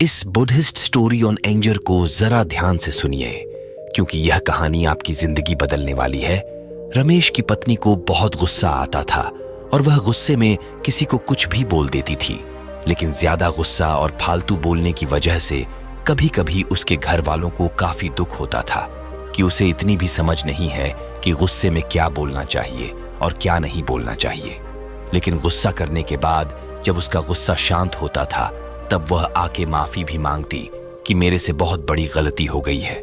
इस Buddhist story on anger को जरा ध्यान से सुनिए, क्योंकि यह कहानी आपकी जिंदगी बदलने वाली है। रमेश की पत्नी को बहुत गुस्सा आता था और वह गुस्से में किसी को कुछ भी बोल देती थी, लेकिन ज्यादा गुस्सा और फालतू बोलने की वजह से कभी कभी उसके घर वालों को काफी दुख होता था कि उसे इतनी भी समझ नहीं है कि गुस्से में क्या बोलना चाहिए और क्या नहीं बोलना चाहिए। लेकिन गुस्सा करने के बाद जब उसका गुस्सा शांत होता था, तब वह आके माफी भी मांगती कि मेरे से बहुत बड़ी गलती हो गई है,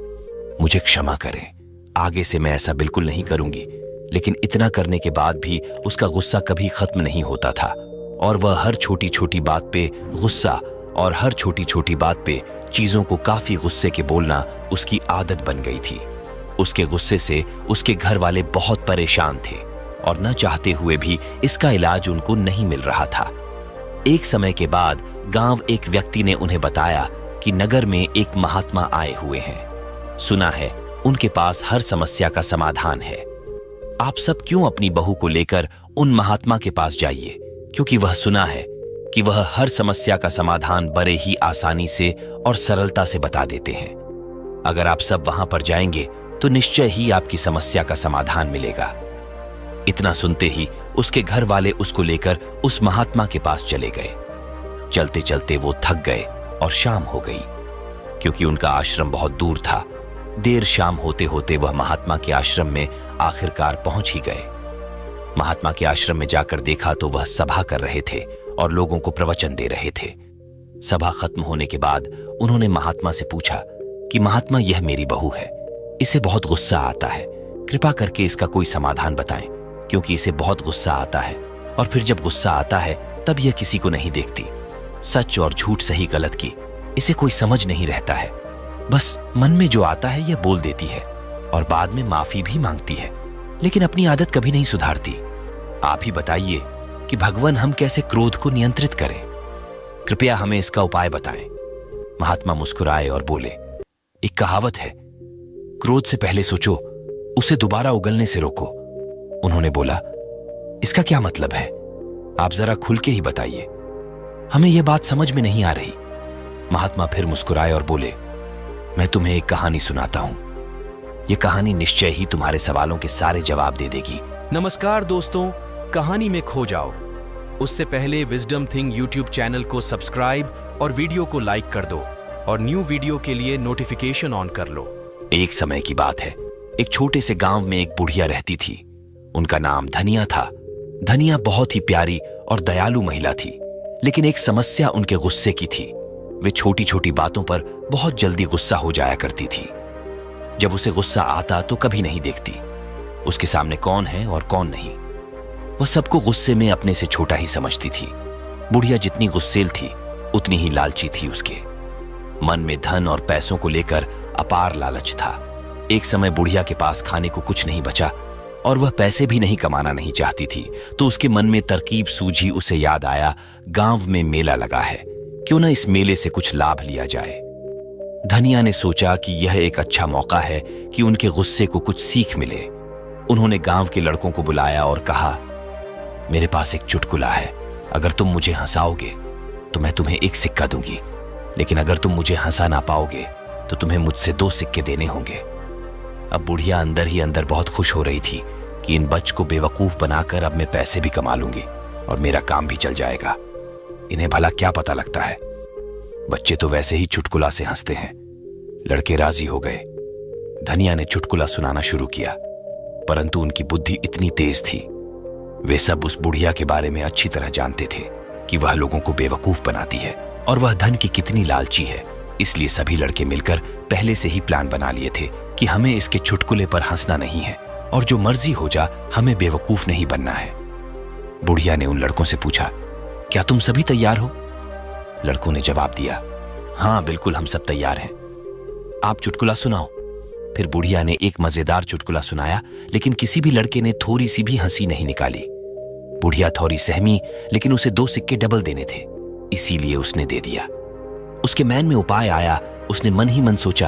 मुझे क्षमा करें, आगे से मैं ऐसा बिल्कुल नहीं करूंगी। लेकिन इतना करने के बाद भी उसका गुस्सा कभी खत्म नहीं होता था और वह हर छोटी छोटी बात पे गुस्सा और हर छोटी छोटी बात पे चीजों को काफी गुस्से के बोलना उसकी आदत बन गई थी। उसके गुस्से से उसके घर वाले बहुत परेशान थे और न चाहते हुए भी इसका इलाज उनको नहीं मिल रहा था। एक समय के बाद गांव एक व्यक्ति ने उन्हें बताया कि नगर में एक महात्मा आए हुए हैं। सुना है उनके पास हर समस्या का समाधान है। आप सब क्यों अपनी बहू को लेकर उन महात्मा के पास जाइए, क्योंकि वह सुना है कि वह हर समस्या का समाधान बड़े ही आसानी से और सरलता से बता देते हैं। अगर आप सब वहां पर जाएंगे तो निश्चय ही आपकी समस्या का समाधान मिलेगा। इतना सुनते ही उसके घर वाले उसको लेकर उस महात्मा के पास चले गए। चलते चलते वो थक गए और शाम हो गई, क्योंकि उनका आश्रम बहुत दूर था। देर शाम होते होते वह महात्मा के आश्रम में आखिरकार पहुंच ही गए। महात्मा के आश्रम में जाकर देखा तो वह सभा कर रहे थे और लोगों को प्रवचन दे रहे थे। सभा खत्म होने के बाद उन्होंने महात्मा से पूछा कि महात्मा, यह मेरी बहू है, इसे बहुत गुस्सा आता है, कृपा करके इसका कोई समाधान बताएं, क्योंकि इसे बहुत गुस्सा आता है और फिर जब गुस्सा आता है तब यह किसी को नहीं देखती। सच और झूठ, सही गलत की इसे कोई समझ नहीं रहता है। बस मन में जो आता है यह बोल देती है और बाद में माफी भी मांगती है, लेकिन अपनी आदत कभी नहीं सुधारती। आप ही बताइए कि भगवान हम कैसे क्रोध को नियंत्रित करें? कृपया हमें इसका उपाय बताएं। महात्मा मुस्कुराए और बोले, एक कहावत है, क्रोध से पहले सोचो, उसे दोबारा उगलने से रोको। उन्होंने बोला, इसका क्या मतलब है? आप जरा खुल के ही बताइए, हमें यह बात समझ में नहीं आ रही। महात्मा फिर मुस्कुराए और बोले, मैं तुम्हें एक कहानी सुनाता हूं। यह कहानी निश्चय ही तुम्हारे सवालों के सारे जवाब दे देगी। नमस्कार दोस्तों, कहानी में खो जाओ उससे पहले विजडम थिंग यूट्यूब चैनल को सब्सक्राइब और वीडियो को लाइक कर दो और न्यू वीडियो के लिए नोटिफिकेशन ऑन कर लो। एक समय की बात है, एक छोटे से गांव में एक बुढ़िया रहती थी। उनका नाम धनिया था। धनिया बहुत ही प्यारी और दयालु महिला थी, लेकिन एक समस्या उनके गुस्से की थी। वे छोटी छोटी बातों पर बहुत जल्दी गुस्सा हो जाया करती थी। जब उसे गुस्सा आता तो कभी नहीं देखती उसके सामने कौन है और कौन नहीं। वह सबको गुस्से में अपने से छोटा ही समझती थी। बुढ़िया जितनी गुस्सेल थी उतनी ही लालची थी। उसके मन में धन और पैसों को लेकर अपार लालच था। एक समय बुढ़िया के पास खाने को कुछ नहीं बचा और वह पैसे भी नहीं कमाना नहीं चाहती थी, तो उसके मन में तरकीब सूझी। उसे याद आया, गांव में मेला लगा है, क्यों ना इस मेले से कुछ लाभ लिया जाए। धनिया ने सोचा कि यह एक अच्छा मौका है कि उनके गुस्से को कुछ सीख मिले। उन्होंने गांव के लड़कों को बुलाया और कहा, मेरे पास एक चुटकुला है, अगर तुम मुझे हंसाओगे तो मैं तुम्हें एक सिक्का दूंगी, लेकिन अगर तुम मुझे हंसा ना पाओगे तो तुम्हें मुझसे 2 सिक्के देने होंगे। अब बुढ़िया अंदर ही अंदर बहुत खुश हो रही थी कि इन बच्च को बेवकूफ बनाकर अब मैं पैसे भी कमा लूंगी और मेरा काम भी चल जाएगा। इन्हें भला क्या पता लगता है, बच्चे तो वैसे ही चुटकुला से हंसते हैं। लड़के राजी हो गए। धनिया ने चुटकुला सुनाना शुरू किया, परंतु उनकी बुद्धि इतनी तेज थी। वे सब उस बुढ़िया के बारे में अच्छी तरह जानते थे कि वह लोगों को बेवकूफ बनाती है और वह धन की कितनी लालची है। इसलिए सभी लड़के मिलकर पहले से ही प्लान बना लिए थे कि हमें इसके चुटकुले पर हंसना नहीं है और जो मर्जी हो जा, हमें बेवकूफ नहीं बनना है। बुढ़िया ने उन लड़कों से पूछा, क्या तुम सभी तैयार हो? लड़कों ने जवाब दिया, हाँ बिल्कुल, हम सब तैयार हैं। आप चुटकुला सुनाओ। फिर बुढ़िया ने एक मजेदार चुटकुला सुनाया, लेकिन किसी भी लड़के ने थोड़ी सी भी हंसी नहीं निकाली। बुढ़िया थोड़ी सहमी, लेकिन उसे 2 सिक्के डबल देने थे, इसीलिए उसने दे दिया। उसके मन में उपाय आया। उसने मन ही मन सोचा,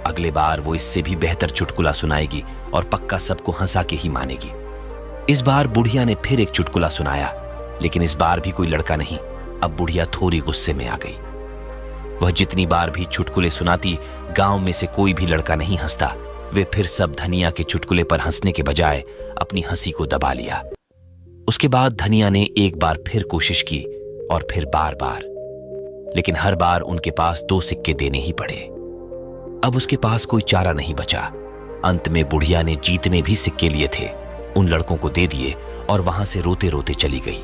अगले बार वो इससे भी बेहतर चुटकुला सुनाएगी और पक्का सबको हंसा के ही मानेगी। इस बार बुढ़िया ने फिर एक चुटकुला सुनाया, लेकिन इस बार भी कोई लड़का नहीं। अब बुढ़िया थोड़ी गुस्से में आ गई। वह जितनी बार भी चुटकुले सुनाती, गांव में से कोई भी लड़का नहीं हंसता। वे फिर सब धनिया के चुटकुले पर हंसने के बजाय अपनी हंसी को दबा लिया। उसके बाद धनिया ने एक बार फिर कोशिश की और फिर बार बार, लेकिन हर बार उनके पास 2 सिक्के देने ही पड़े। अब उसके पास कोई चारा नहीं बचा। अंत में बुढ़िया ने जीतने भी सिक्के लिए थे उन लड़कों को दे दिए और वहां से रोते रोते चली गई।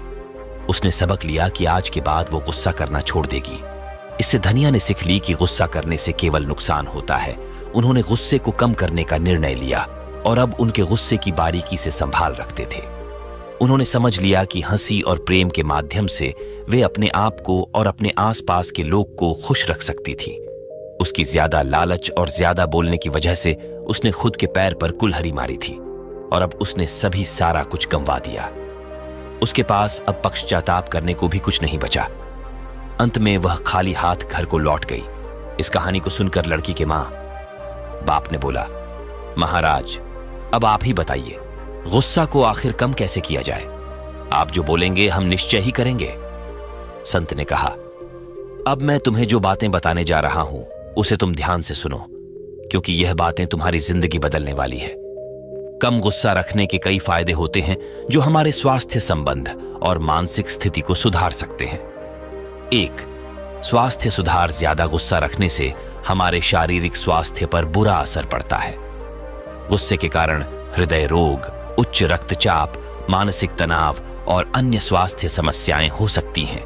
उसने सबक लिया कि आज के बाद वो गुस्सा करना छोड़ देगी। इससे धनिया ने सीख ली कि गुस्सा करने से केवल नुकसान होता है। उन्होंने गुस्से को कम करने का निर्णय लिया और अब उनके गुस्से की बारीकी से संभाल रखते थे। उन्होंने समझ लिया कि हंसी और प्रेम के माध्यम से वे अपने आप को और अपने आसपास के लोग को खुश रख सकती थी। उसकी ज्यादा लालच और ज्यादा बोलने की वजह से उसने खुद के पैर पर कुल्हाड़ी मारी थी और अब उसने सभी सारा कुछ गंवा दिया। उसके पास अब पश्चाताप करने को भी कुछ नहीं बचा। अंत में वह खाली हाथ घर को लौट गई। इस कहानी को सुनकर लड़की के बाप ने बोला, महाराज अब आप ही बताइए, गुस्सा को आखिर कम कैसे किया जाए? आप जो बोलेंगे हम निश्चय ही करेंगे। संत ने कहा, अब मैं तुम्हें जो बातें बताने जा रहा हूं उसे तुम ध्यान से सुनो, क्योंकि यह बातें तुम्हारी जिंदगी बदलने वाली है। कम गुस्सा रखने के कई फायदे होते हैं जो हमारे स्वास्थ्य संबंध और मानसिक स्थिति को सुधार सकते हैं। 1. स्वास्थ्य सुधार। ज्यादा गुस्सा रखने से हमारे शारीरिक स्वास्थ्य पर बुरा असर पड़ता है। गुस्से के कारण हृदय रोग, उच्च रक्तचाप, मानसिक तनाव और अन्य स्वास्थ्य समस्याएं हो सकती हैं।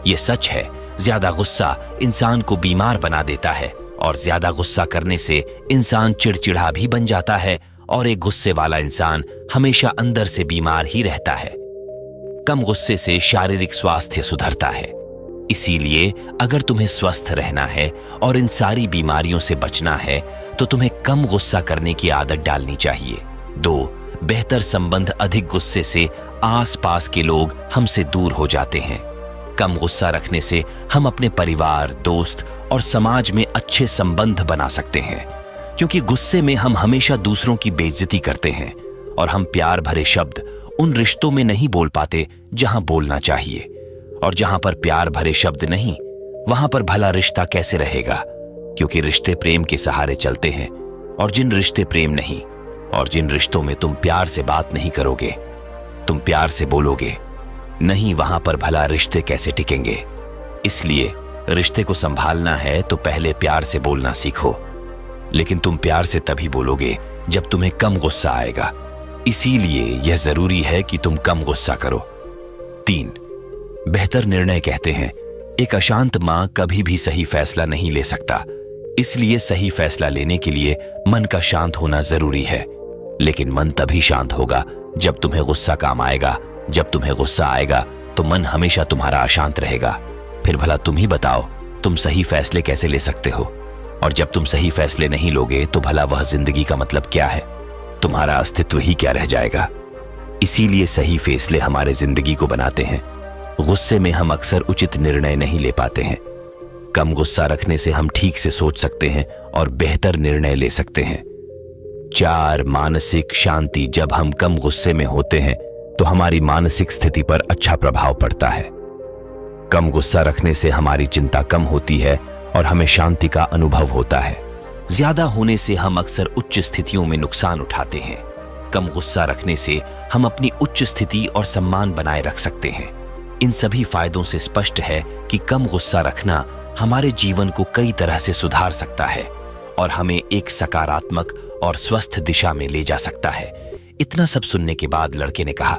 यह सच है, ज्यादा गुस्सा इंसान को बीमार बना देता है और ज्यादा गुस्सा करने से इंसान चिड़चिड़ा भी बन जाता है और एक गुस्से वाला इंसान हमेशा अंदर से बीमार ही रहता है। कम गुस्से से शारीरिक स्वास्थ्य सुधरता है। इसीलिए अगर तुम्हें स्वस्थ रहना है और इन सारी बीमारियों से बचना है तो तुम्हें कम गुस्सा करने की आदत डालनी चाहिए। 2. बेहतर संबंध। अधिक गुस्से से आसपास के लोग हमसे दूर हो जाते हैं। कम गुस्सा रखने से हम अपने परिवार, दोस्त और समाज में अच्छे संबंध बना सकते हैं, क्योंकि गुस्से में हम हमेशा दूसरों की बेइज्जती करते हैं और हम प्यार भरे शब्द उन रिश्तों में नहीं बोल पाते जहां बोलना चाहिए। और जहां पर प्यार भरे शब्द नहीं, वहां पर भला रिश्ता कैसे रहेगा? क्योंकि रिश्ते प्रेम के सहारे चलते हैं, और जिन रिश्ते प्रेम नहीं और जिन रिश्तों में तुम प्यार से बात नहीं करोगे, तुम प्यार से बोलोगे नहीं, वहां पर भला रिश्ते कैसे टिकेंगे? इसलिए रिश्ते को संभालना है तो पहले प्यार से बोलना सीखो। लेकिन तुम प्यार से तभी बोलोगे जब तुम्हें कम गुस्सा आएगा। इसीलिए यह जरूरी है कि तुम कम गुस्सा करो। 3. बेहतर निर्णय। कहते हैं एक अशांत मां कभी भी सही फैसला नहीं ले सकता, इसलिए सही फैसला लेने के लिए मन का शांत होना जरूरी है। लेकिन मन तभी शांत होगा जब तुम्हें गुस्सा काम आएगा। जब तुम्हें गुस्सा आएगा तो मन हमेशा तुम्हारा अशांत रहेगा। फिर भला तुम ही बताओ, तुम सही फैसले कैसे ले सकते हो? और जब तुम सही फैसले नहीं लोगे तो भला वह जिंदगी का मतलब क्या है? तुम्हारा अस्तित्व ही क्या रह जाएगा? इसीलिए सही फैसले हमारे जिंदगी को बनाते हैं। गुस्से में हम अक्सर उचित निर्णय नहीं ले पाते हैं। कम गुस्सा रखने से हम ठीक से सोच सकते हैं और बेहतर निर्णय ले सकते हैं। 4. मानसिक शांति। जब हम कम गुस्से में होते हैं तो हमारी मानसिक स्थिति पर अच्छा प्रभाव पड़ता है। कम गुस्सा रखने से हमारी चिंता कम होती है और हमें शांति का अनुभव होता है। ज्यादा होने से हम अक्सर उच्च स्थितियों में नुकसान उठाते हैं। कम गुस्सा रखने से हम अपनी उच्च स्थिति और सम्मान बनाए रख सकते हैं। इन सभी फायदों से स्पष्ट है कि कम गुस्सा रखना हमारे जीवन को कई तरह से सुधार सकता है और हमें एक सकारात्मक और स्वस्थ दिशा में ले जा सकता है। इतना सब सुनने के बाद लड़के ने कहा,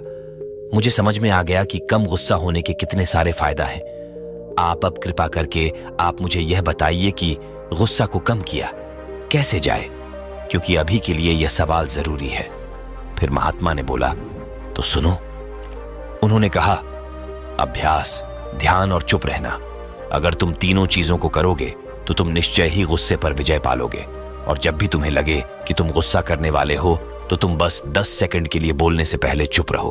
मुझे समझ में आ गया कि कम गुस्सा होने के कितने सारे फायदा हैं। आप अब कृपा करके आप मुझे यह बताइए कि गुस्सा को कम किया कैसे जाए, क्योंकि अभी के लिए यह सवाल जरूरी है। फिर महात्मा ने बोला, तो सुनो। उन्होंने कहा, अभ्यास, ध्यान और चुप रहना। अगर तुम तीनों चीजों को करोगे तो तुम निश्चय ही गुस्से पर विजय पालोगे। और जब भी तुम्हें लगे कि तुम गुस्सा करने वाले हो तो तुम बस 10 सेकंड के लिए बोलने से पहले चुप रहो।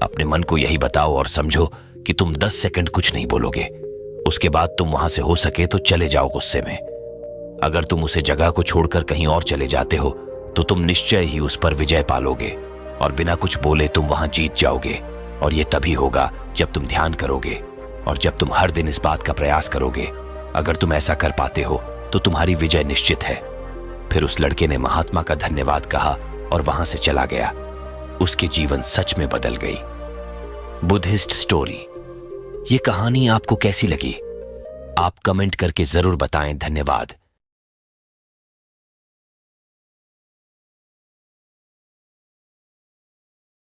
अपने मन को यही बताओ और समझो कि तुम 10 सेकंड कुछ नहीं बोलोगे। उसके बाद तुम वहां से हो सके तो चले जाओ गुस्से में। अगर तुम उसे जगह को छोड़कर कहीं और चले जाते हो तो तुम निश्चय ही उस पर विजय पालोगे और बिना कुछ बोले तुम वहां जीत जाओगे। और यह तभी होगा जब तुम ध्यान करोगे और जब तुम हर दिन इस बात का प्रयास करोगे। अगर तुम ऐसा कर पाते हो तो तुम्हारी विजय निश्चित है। फिर उस लड़के ने महात्मा का धन्यवाद कहा और वहां से चला गया। उसके जीवन सच में बदल गई। Buddhist story. ये कहानी आपको कैसी लगी? आप कमेंट करके जरूर बताएं। धन्यवाद।